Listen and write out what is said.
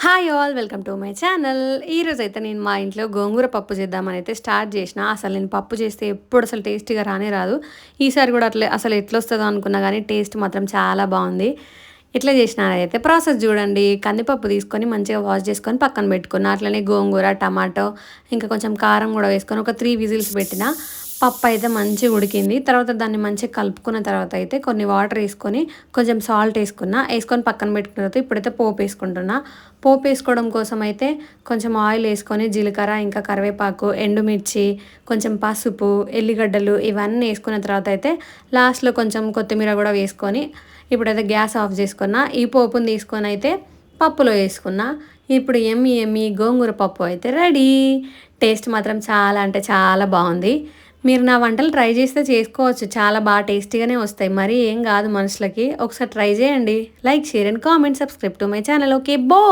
Hi all welcome to my channel. ఈరోజైతే నేను మా ఇంట్లో గోంగూర పప్పు చేద్దామని అయితే స్టార్ట్ చేసిన. అసలు నేను పప్పు చేస్తే ఎప్పుడు అసలు టేస్టీగా రానే రాదు. ఈసారి కూడా అట్లే అసలు ఎట్లొస్తుందో అనుకున్నా కానీ టేస్ట్ మాత్రం చాలా బాగుంది. ఎట్లా చేసిన అయితే ప్రాసెస్ చూడండి. కందిపప్పు తీసుకొని మంచిగా వాష్ చేసుకొని పక్కన పెట్టుకున్న. అట్లనే గోంగూర, టమాటో ఇంకా కొంచెం కారం కూడా వేసుకొని ఒక 3 విజిల్స్ పెట్టిన. పప్పు అయితే మంచిగా ఉడికింది. తర్వాత దాన్ని మంచిగా కలుపుకున్న తర్వాత అయితే కొన్ని వాటర్ వేసుకొని కొంచెం సాల్ట్ వేసుకొని పక్కన పెట్టుకున్న తర్వాత ఇప్పుడైతే పోపు వేసుకుంటున్నా. పోపు వేసుకోవడం కోసం అయితే కొంచెం ఆయిల్ వేసుకొని జీలకర్ర ఇంకా కరివేపాకు, ఎండుమిర్చి, కొంచెం పసుపు, ఎల్లిగడ్డలు ఇవన్నీ వేసుకున్న తర్వాత అయితే లాస్ట్లో కొంచెం కొత్తిమీర కూడా వేసుకొని ఇప్పుడైతే గ్యాస్ ఆఫ్ చేసుకున్న. ఈ పోపుని తీసుకొని అయితే పప్పులో వేసుకున్నా. ఇప్పుడు ఎమ్మి ఎమ్మి గోంగూర పప్పు అయితే రెడీ. టేస్ట్ మాత్రం చాలా అంటే చాలా బాగుంది. మీరు నా వంటలు ట్రై చేస్తే చేసుకోవచ్చు. చాలా బాగా టేస్టీగానే వస్తాయి. మరీ ఏం కాదు మనుషులకి. ఒకసారి ట్రై చేయండి. Like, share and comment, subscribe to my channel. Okay, బో.